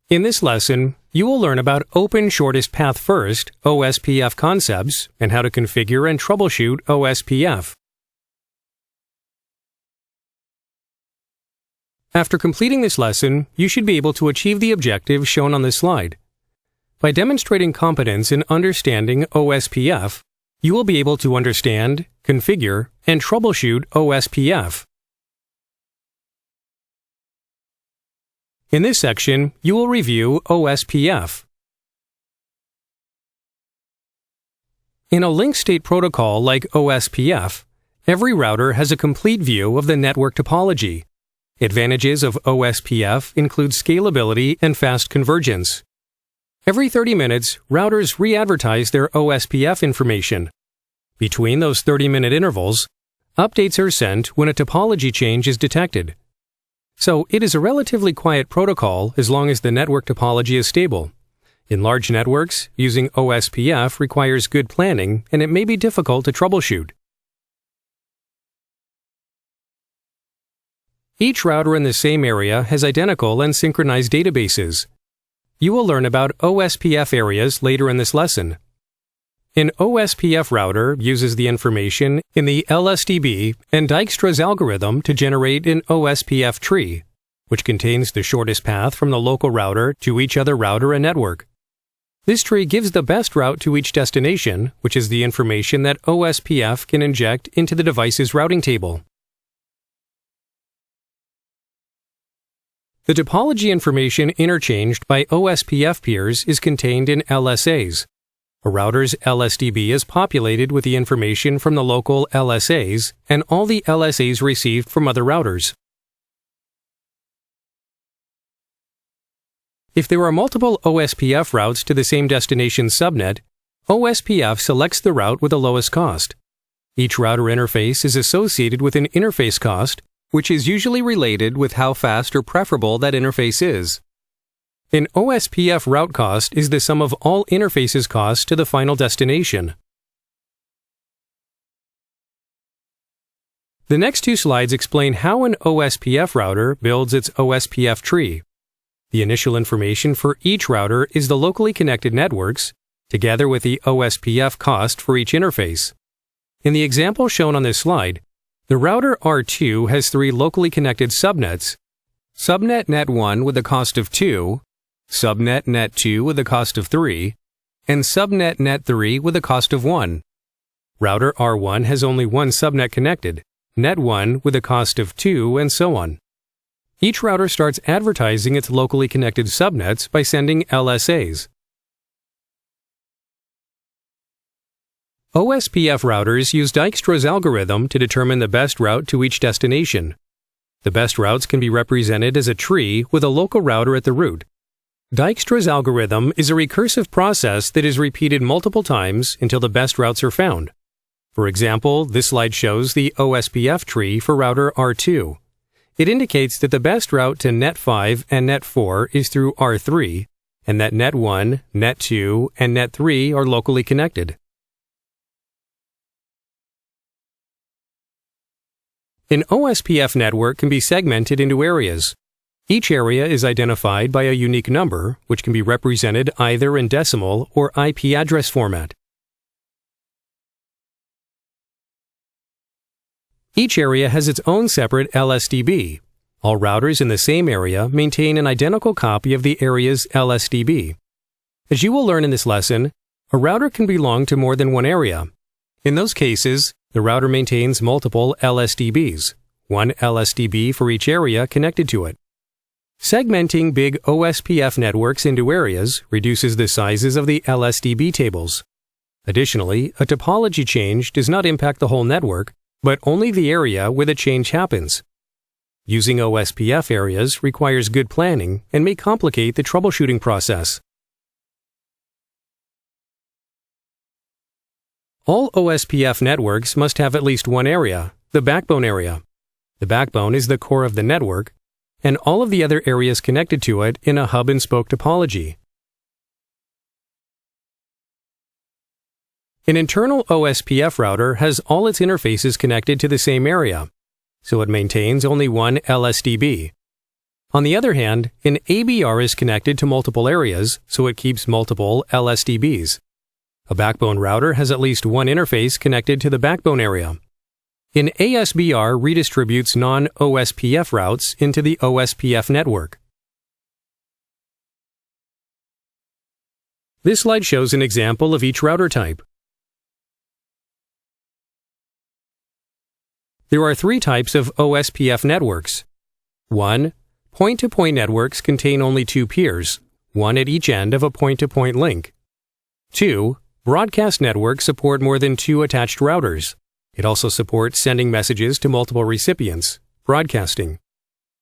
In this lesson, you will learn about Open Shortest Path First (OSPF) concepts and how to configure and troubleshoot Ospf. After completing this lesson, you should be able to achieve the objective shown on this slide. By demonstrating competence in understanding Ospf, you will be able to understand, configure, and troubleshoot Ospf. In this section, you will review Ospf. In a link state protocol like Ospf, every router has a complete view of the network topology. Advantages of Ospf include scalability and fast convergence. Every 30 minutes, routers re-advertise their Ospf information. Between those 30-minute intervals, updates are sent when a topology change is detected. So it is a relatively quiet protocol as long as the network topology is stable. In large networks, using Ospf requires good planning and it may be difficult to troubleshoot. Each router in the same area has identical and synchronized databases. You will learn about Ospf areas later in this lesson. An Ospf router uses the information in the LSDB and Dijkstra's algorithm to generate an Ospf tree, which contains the shortest path from the local router to each other router and network. This tree gives the best route to each destination, which is the information that Ospf can inject into the device's routing table. The topology information interchanged by Ospf peers is contained in LSAs. A router's LSDB is populated with the information from the local LSAs and all the LSAs received from other routers. If there are multiple Ospf routes to the same destination subnet, Ospf selects the route with the lowest cost. Each router interface is associated with an interface cost, which is usually related with how fast or preferable that interface is. An Ospf route cost is the sum of all interfaces costs to the final destination. The next two slides explain how an Ospf router builds its Ospf tree. The initial information for each router is the locally connected networks, together with the Ospf cost for each interface. In the example shown on this slide, the router R2 has three locally connected subnets: subnet net 1 with a cost of 2, subnet net 2 with a cost of 3, and subnet net 3 with a cost of 1. Router R1 has only one subnet connected, net 1 with a cost of 2, and so on. Each router starts advertising its locally connected subnets by sending LSAs. Ospf routers use Dijkstra's algorithm to determine the best route to each destination. The best routes can be represented as a tree with a local router at the root. Dijkstra's algorithm is a recursive process that is repeated multiple times until the best routes are found. For example, this slide shows the Ospf tree for router R2. It indicates that the best route to net 5 and net 4 is through R3, and that net 1, net 2, and net 3 are locally connected. An Ospf network can be segmented into areas. Each area is identified by a unique number, which can be represented either in decimal or IP address format. Each area has its own separate LSDB. All routers in the same area maintain an identical copy of the area's LSDB. As you will learn in this lesson, a router can belong to more than one area. In those cases, the router maintains multiple LSDBs, one LSDB for each area connected to it. Segmenting big Ospf networks into areas reduces the sizes of the LSDB tables. Additionally, a topology change does not impact the whole network, but only the area where the change happens. Using Ospf areas requires good planning and may complicate the troubleshooting process. All Ospf networks must have at least one area, the backbone area. The backbone is the core of the network, and all of the other areas connected to it in a hub-and-spoke topology. An internal Ospf router has all its interfaces connected to the same area, so it maintains only one LSDB. On the other hand, an ABR is connected to multiple areas, so it keeps multiple LSDBs. A backbone router has at least one interface connected to the backbone area. An ASBR redistributes non-OSPF routes into the OSPF network. This slide shows an example of each router type. There are three types of OSPF networks. 1. Point-to-point networks contain only two peers, one at each end of a point-to-point link. 2. Broadcast networks support more than two attached routers. It also supports sending messages to multiple recipients, broadcasting.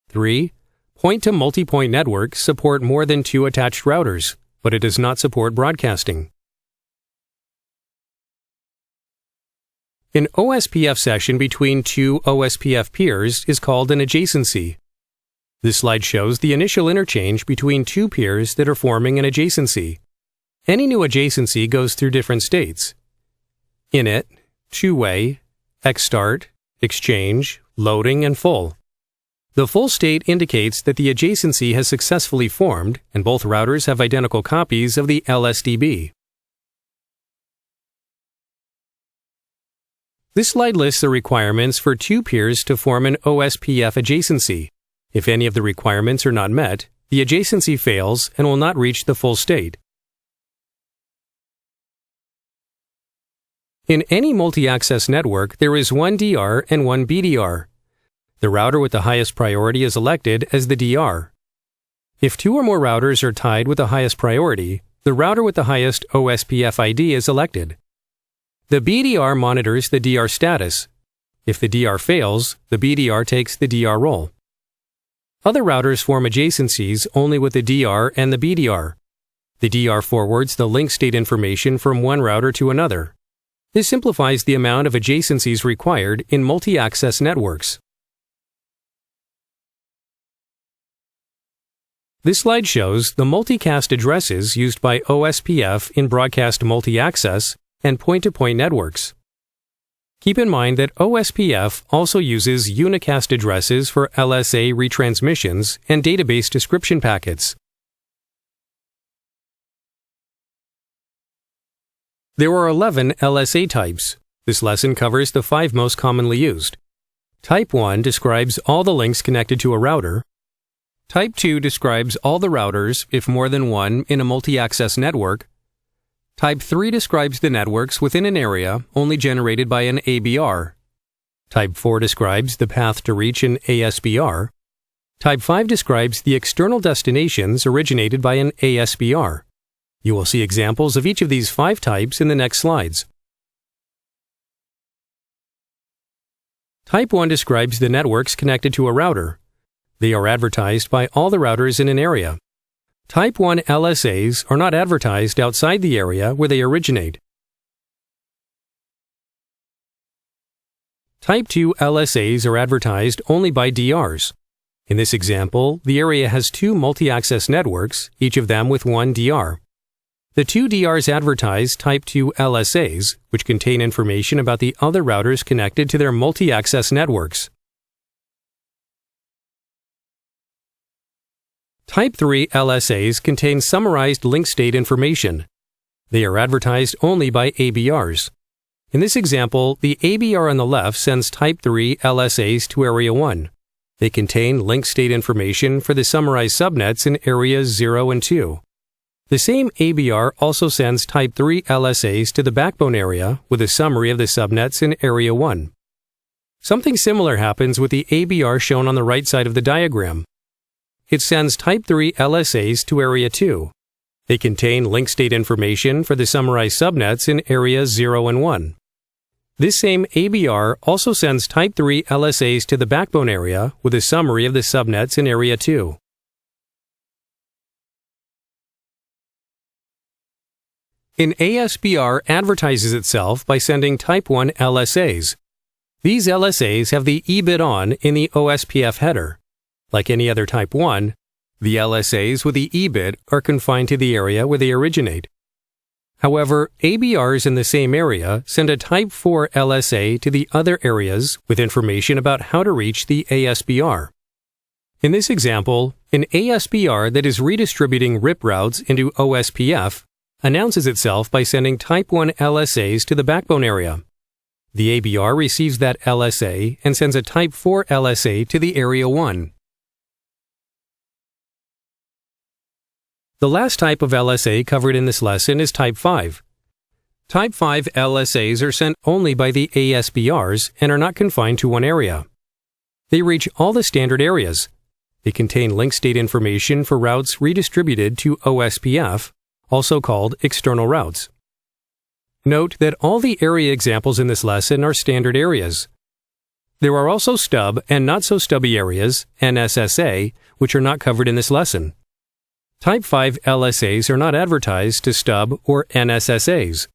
3. Point-to-multipoint networks support more than two attached routers, but it does not support broadcasting. An OSPF session between two OSPF peers is called an adjacency. This slide shows the initial interchange between two peers that are forming an adjacency. Any new adjacency goes through different states: init, two-way, xstart, exchange, loading, and full. The full state indicates that the adjacency has successfully formed and both routers have identical copies of the LSDB. This slide lists the requirements for two peers to form an OSPF adjacency. If any of the requirements are not met, the adjacency fails and will not reach the full state. In any multi-access network, there is one DR and one BDR. The router with the highest priority is elected as the DR. If two or more routers are tied with the highest priority, the router with the highest OSPF ID is elected. The BDR monitors the DR status. If the DR fails, the BDR takes the DR role. Other routers form adjacencies only with the DR and the BDR. The DR forwards the link state information from one router to another. This simplifies the amount of adjacencies required in multi-access networks. This slide shows the multicast addresses used by OSPF in broadcast multi-access and point-to-point networks. Keep in mind that OSPF also uses unicast addresses for LSA retransmissions and database description packets. There are 11 LSA types. This lesson covers the 5 most commonly used. Type 1 describes all the links connected to a router. Type 2 describes all the routers, if more than one, in a multi-access network. Type 3 describes the networks within an area only generated by an ABR. Type 4 describes the path to reach an ASBR. Type 5 describes the external destinations originated by an ASBR. You will see examples of each of these 5 types in the next slides. Type 1 describes the networks connected to a router. They are advertised by all the routers in an area. Type 1 LSAs are not advertised outside the area where they originate. Type 2 LSAs are advertised only by DRs. In this example, the area has 2 multi-access networks, each of them with one DR. The 2 DRs advertise Type 2 LSAs, which contain information about the other routers connected to their multi-access networks. Type 3 LSAs contain summarized link state information. They are advertised only by ABRs. In this example, the ABR on the left sends Type 3 LSAs to Area 1. They contain link state information for the summarized subnets in Areas 0 and 2. The same ABR also sends Type 3 LSAs to the backbone area with a summary of the subnets in Area 1. Something similar happens with the ABR shown on the right side of the diagram. It sends Type 3 LSAs to Area 2. They contain link state information for the summarized subnets in Areas 0 and 1. This same ABR also sends Type 3 LSAs to the backbone area with a summary of the subnets in Area 2. An ASBR advertises itself by sending Type 1 LSAs. These LSAs have the EBIT on in the OSPF header. Like any other Type 1, the LSAs with the EBIT are confined to the area where they originate. However, ABRs in the same area send a Type 4 LSA to the other areas with information about how to reach the ASBR. In this example, an ASBR that is redistributing RIP routes into OSPF announces itself by sending Type 1 LSAs to the backbone area. The ABR receives that LSA and sends a Type 4 LSA to the Area 1. The last type of LSA covered in this lesson is Type 5. Type 5 LSAs are sent only by the ASBRs and are not confined to one area. They reach all the standard areas. They contain link state information for routes redistributed to OSPF, also called external routes. Note that all the area examples in this lesson are standard areas. There are also stub and not-so-stubby areas, NSSA, which are not covered in this lesson. Type 5 LSAs are not advertised to stub or NSSAs.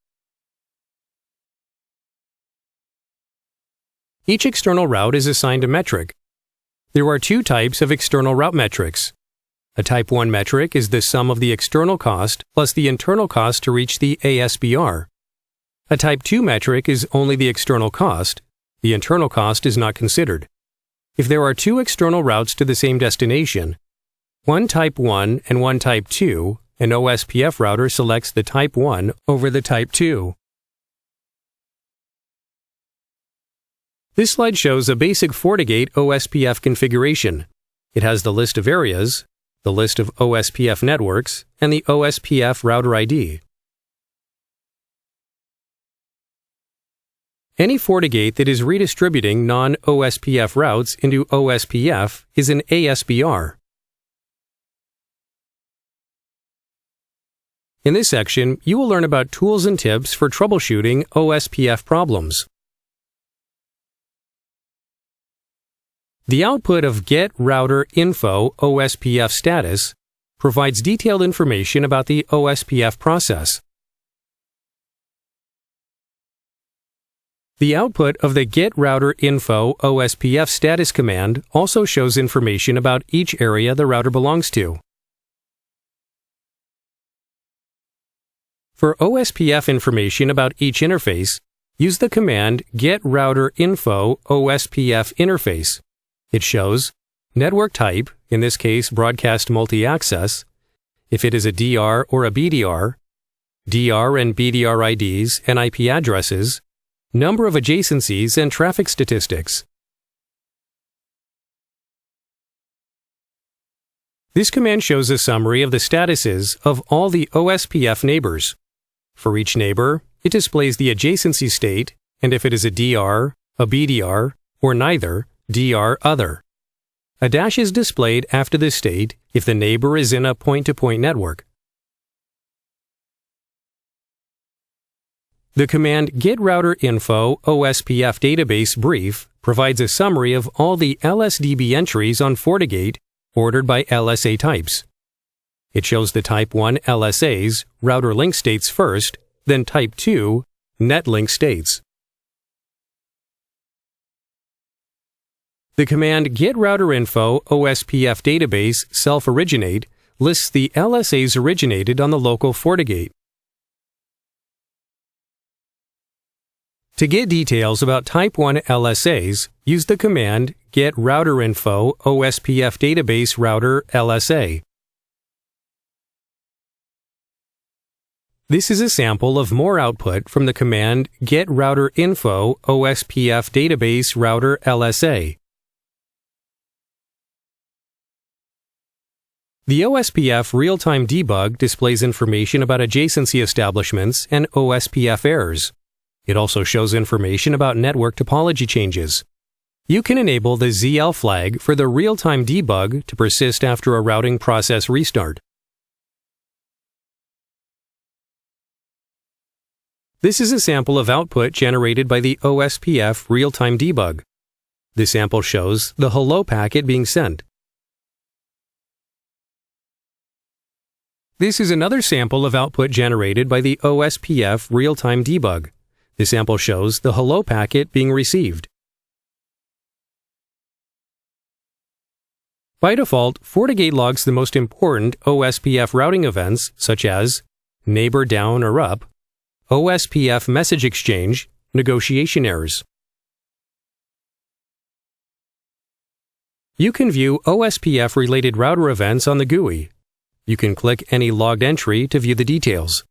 Each external route is assigned a metric. There are two types of external route metrics. A Type 1 metric is the sum of the external cost plus the internal cost to reach the ASBR. A Type 2 metric is only the external cost. The internal cost is not considered. If there are two external routes to the same destination, one Type 1 and one Type 2, an OSPF router selects the Type 1 over the Type 2. This slide shows a basic FortiGate OSPF configuration. It has the list of areas, the list of OSPF networks, and the OSPF router ID. Any FortiGate that is redistributing non-OSPF routes into OSPF is an ASBR. In this section, you will learn about tools and tips for troubleshooting OSPF problems. The output of Get Router Info OSPF status provides detailed information about the OSPF process. The output of the Get Router Info OSPF status command also shows information about each area the router belongs to. For OSPF information about each interface, use the command Get Router Info OSPF interface. It shows network type, in this case broadcast multi-access, if it is a DR or a BDR, DR and BDR IDs and IP addresses, number of adjacencies and traffic statistics. This command shows a summary of the statuses of all the OSPF neighbors. For each neighbor, it displays the adjacency state, and if it is a DR, a BDR, or neither, DR other. A dash is displayed after the state if the neighbor is in a point-to-point network. The command Get Router Info OSPF Database Brief provides a summary of all the LSDB entries on FortiGate ordered by LSA types. It shows the Type 1 LSAs, router link states first, then Type 2, net link states. The command Get Router Info OSPF Database Self-Originate lists the LSAs originated on the local FortiGate. To get details about Type 1 LSAs, use the command Get Router Info OSPF Database Router LSA. This is a sample of more output from the command Get Router Info OSPF Database Router LSA. The OSPF real-time debug displays information about adjacency establishments and OSPF errors. It also shows information about network topology changes. You can enable the ZL flag for the real-time debug to persist after a routing process restart. This is a sample of output generated by the OSPF real-time debug. The sample shows the hello packet being sent. This is another sample of output generated by the OSPF real-time debug. The sample shows the hello packet being received. By default, FortiGate logs the most important OSPF routing events such as neighbor down or up, OSPF message exchange, negotiation errors. You can view OSPF-related router events on the GUI. You can click any logged entry to view the details.